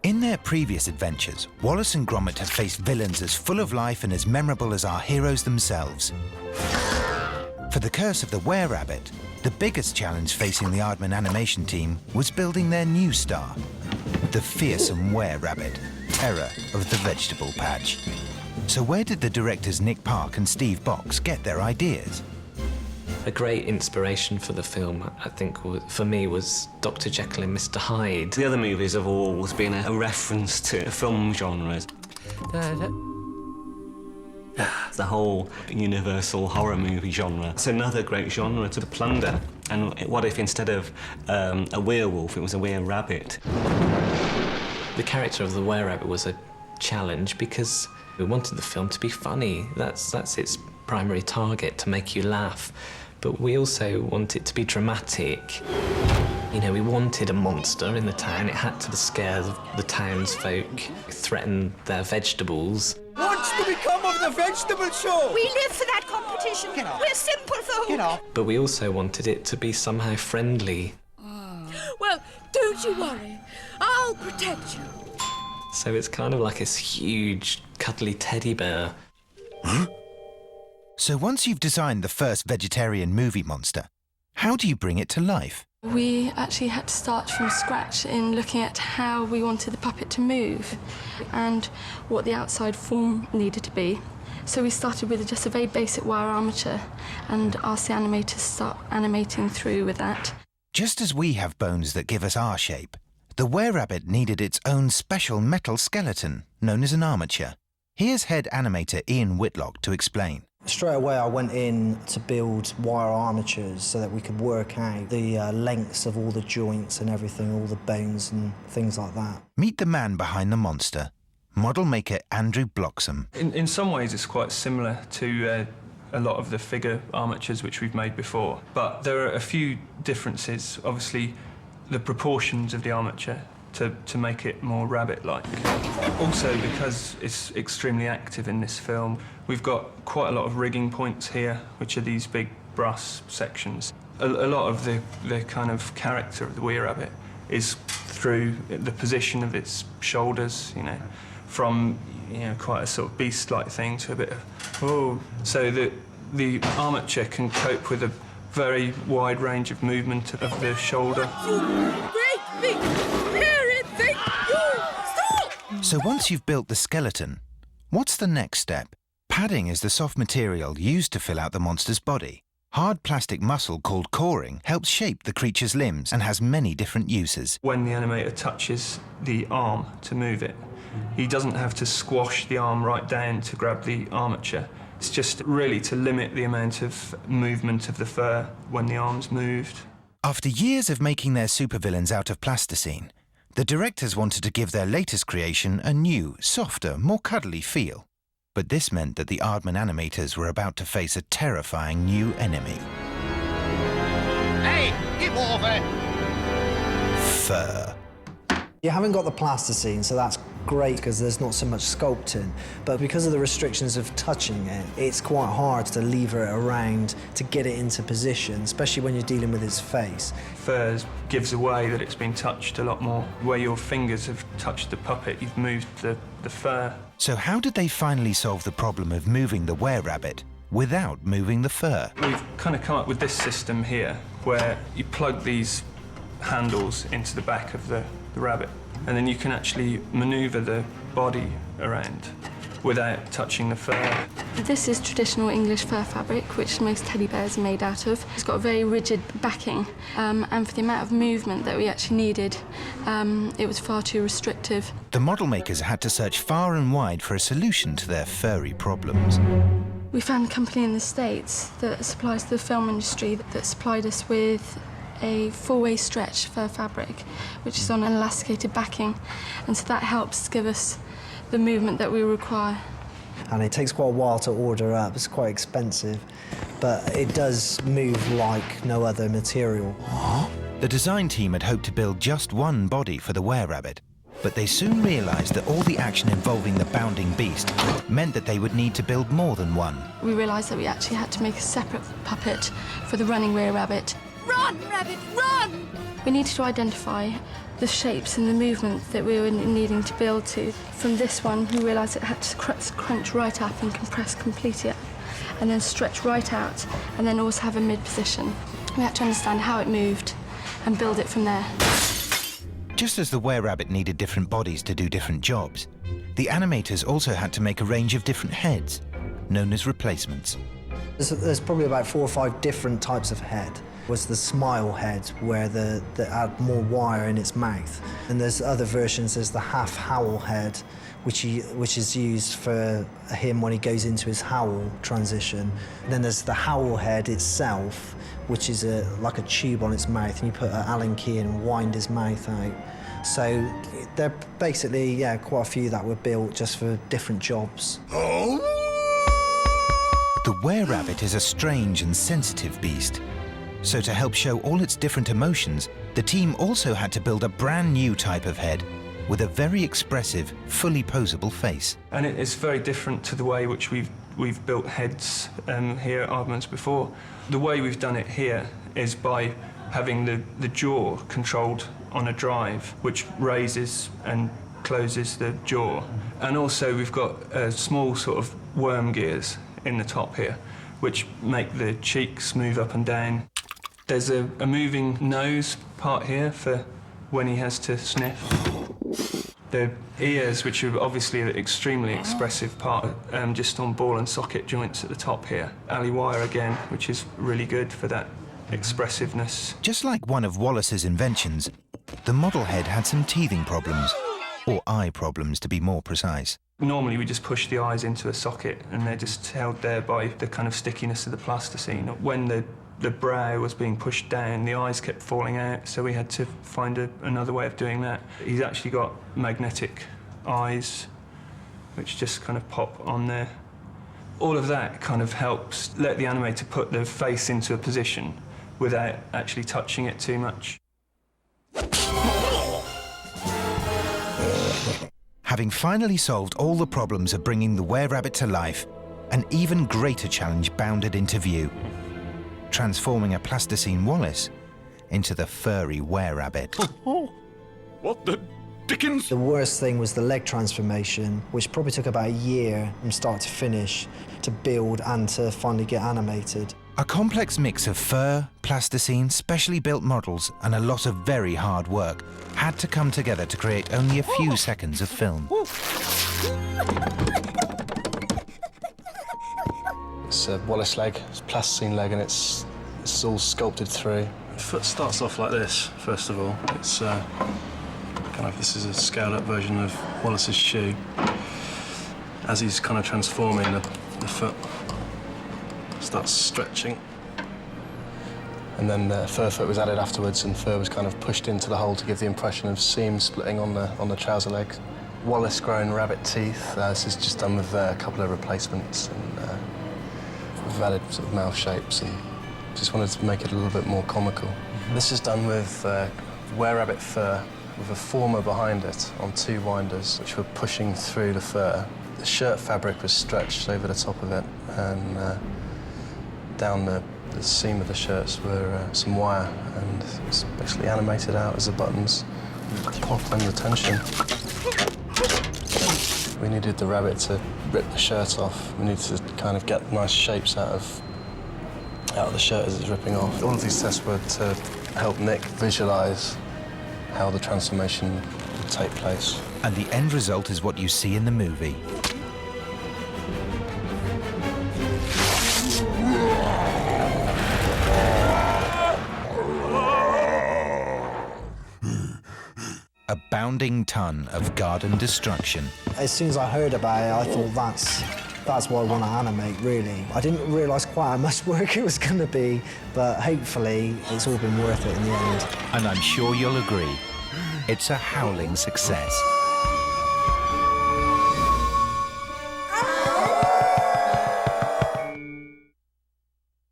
In their previous adventures, Wallace and Gromit have faced villains as full of life and as memorable as our heroes themselves. For The Curse of the Were-Rabbit, the biggest challenge facing the Aardman animation team was building their new star, the fearsome Were-Rabbit, terror of the vegetable patch. So where did the directors Nick Park and Steve Box get their ideas? A great inspiration for the film, I think, for me, was Dr. Jekyll and Mr. Hyde. The other movies have always been a reference to film genres. The whole universal horror movie genre. It's another great genre to plunder. And what if instead of a werewolf, it was a were-rabbit? The character of the were-rabbit was a challenge because we wanted the film to be funny. That's its primary target, to make you laugh. But we also want it to be dramatic. You know, we wanted a monster in the town. It had to scare the townsfolk, threaten their vegetables. What's to become of the vegetable show? We live for that competition. We're simple folk. Get off. But we also wanted it to be somehow friendly. Well, don't you worry. I'll protect you. So it's kind of like this huge, cuddly teddy bear. So once you've designed the first vegetarian movie monster, how do you bring it to life? We actually had to start from scratch in looking at how we wanted the puppet to move and what the outside form needed to be. So we started with just a very basic wire armature and asked the animators to start animating through with that. Just as we have bones that give us our shape, the were-rabbit needed its own special metal skeleton, known as an armature. Here's head animator Ian Whitlock to explain. Straight away I went in to build wire armatures so that we could work out the lengths of all the joints and everything, all the bones and things like that. Meet the man behind the monster, model maker Andrew Bloxham. In some ways it's quite similar to a lot of the figure armatures which we've made before, but there are a few differences. Obviously, the proportions of the armature to make it more rabbit-like. Also, because it's extremely active in this film, we've got quite a lot of rigging points here, which are these big brass sections. A lot of the kind of character of the were-rabbit is through the position of its shoulders, you know, from, you know, quite a sort of beast-like thing to a bit of, oh. So the armature can cope with a very wide range of movement of the shoulder. Great big hairy thing! Stop! So once you've built the skeleton, what's the next step? Padding is the soft material used to fill out the monster's body. Hard plastic muscle called coring helps shape the creature's limbs and has many different uses. When the animator touches the arm to move it, he doesn't have to squash the arm right down to grab the armature. It's just really to limit the amount of movement of the fur when the arm's moved. After years of making their supervillains out of plasticine, the directors wanted to give their latest creation a new, softer, more cuddly feel. But this meant that the Aardman animators were about to face a terrifying new enemy. Hey, give over! Fur. You haven't got the plasticine, so that's great because there's not so much sculpting, but because of the restrictions of touching it, it's quite hard to lever it around to get it into position, especially when you're dealing with its face. Fur gives away that it's been touched a lot more. Where your fingers have touched the puppet, you've moved the fur. So how did they finally solve the problem of moving the were-rabbit without moving the fur? We've kind of come up with this system here, where you plug these handles into the back of the rabbit, and then you can actually manoeuvre the body around without touching the fur. This is traditional English fur fabric, which most teddy bears are made out of. It's got a very rigid backing, and for the amount of movement that we actually needed, it was far too restrictive. The model makers had to search far and wide for a solution to their furry problems. We found a company in the States that supplies to the film industry that supplied us with a four-way stretch fur fabric, which is on an elasticated backing, and so that helps give us the movement that we require. And it takes quite a while to order up. It's quite expensive, but it does move like no other material. The design team had hoped to build just one body for the were-rabbit, but they soon realized that all the action involving the bounding beast meant that they would need to build more than one. We realized that we actually had to make a separate puppet for the running were-rabbit. Run, Rabbit, run! We needed to identify the shapes and the movement that we were needing to build to. From this one, we realised it had to crunch right up and compress completely up, and then stretch right out, and then also have a mid-position. We had to understand how it moved and build it from there. Just as the were-rabbit needed different bodies to do different jobs, the animators also had to make a range of different heads, known as replacements. There's probably about 4 or 5 different types of head. Was the smile head, where that had more wire in its mouth. And there's other versions, there's the half howl head, which is used for him when he goes into his howl transition. And then there's the howl head itself, which is like a tube on its mouth, and you put an Allen key in and wind his mouth out. So there are basically, yeah, quite a few that were built just for different jobs. The were-rabbit is a strange and sensitive beast. So to help show all its different emotions, the team also had to build a brand new type of head with a very expressive, fully posable face. And it's very different to the way which we've built heads here at Aardman's before. The way we've done it here is by having the jaw controlled on a drive, which raises and closes the jaw. And also we've got small sort of worm gears in the top here, which make the cheeks move up and down. There's a moving nose part here for when he has to sniff. The ears, which are obviously an extremely expressive part, just on ball and socket joints at the top here. Alley wire again, which is really good for that expressiveness. Just like one of Wallace's inventions, the model head had some teething problems, or eye problems to be more precise. Normally we just push the eyes into a socket and they're just held there by the kind of stickiness of the plasticine. When the brow was being pushed down, the eyes kept falling out, so we had to find another way of doing that. He's actually got magnetic eyes, which just kind of pop on there. All of that kind of helps let the animator put the face into a position without actually touching it too much. Having finally solved all the problems of bringing the were-rabbit to life, an even greater challenge bounded into view, transforming a plasticine Wallace into the furry were-rabbit. What the dickens? The worst thing was the leg transformation, which probably took about a year from start to finish to build and to finally get animated. A complex mix of fur, plasticine, specially built models, and a lot of very hard work had to come together to create only a few seconds of film. It's a Wallace leg, it's a plasticine leg, and it's all sculpted through. The foot starts off like this, first of all. It's this is a scaled-up version of Wallace's shoe. As he's kind of transforming, the foot starts stretching. And then the fur foot was added afterwards, and fur was kind of pushed into the hole to give the impression of seam splitting on the trouser legs. Wallace-grown rabbit teeth. This is just done with a couple of replacements, and we've added sort of mouth shapes, and just wanted to make it a little bit more comical. This is done with were-rabbit fur with a former behind it on 2 winders, which were pushing through the fur. The shirt fabric was stretched over the top of it, and down the seam of the shirts were some wire, and it's basically animated out as the buttons pop and the tension. We needed the rabbit to rip the shirt off. We needed to kind of get nice shapes out of the shirt as it's ripping off. All of these tests were to help Nick visualise how the transformation would take place. And the end result is what you see in the movie. A bounding ton of garden destruction. As soon as I heard about it, I thought that's what I want to animate, really. I didn't realise quite how much work it was going to be, but hopefully it's all been worth it in the end. And I'm sure you'll agree, it's a howling success.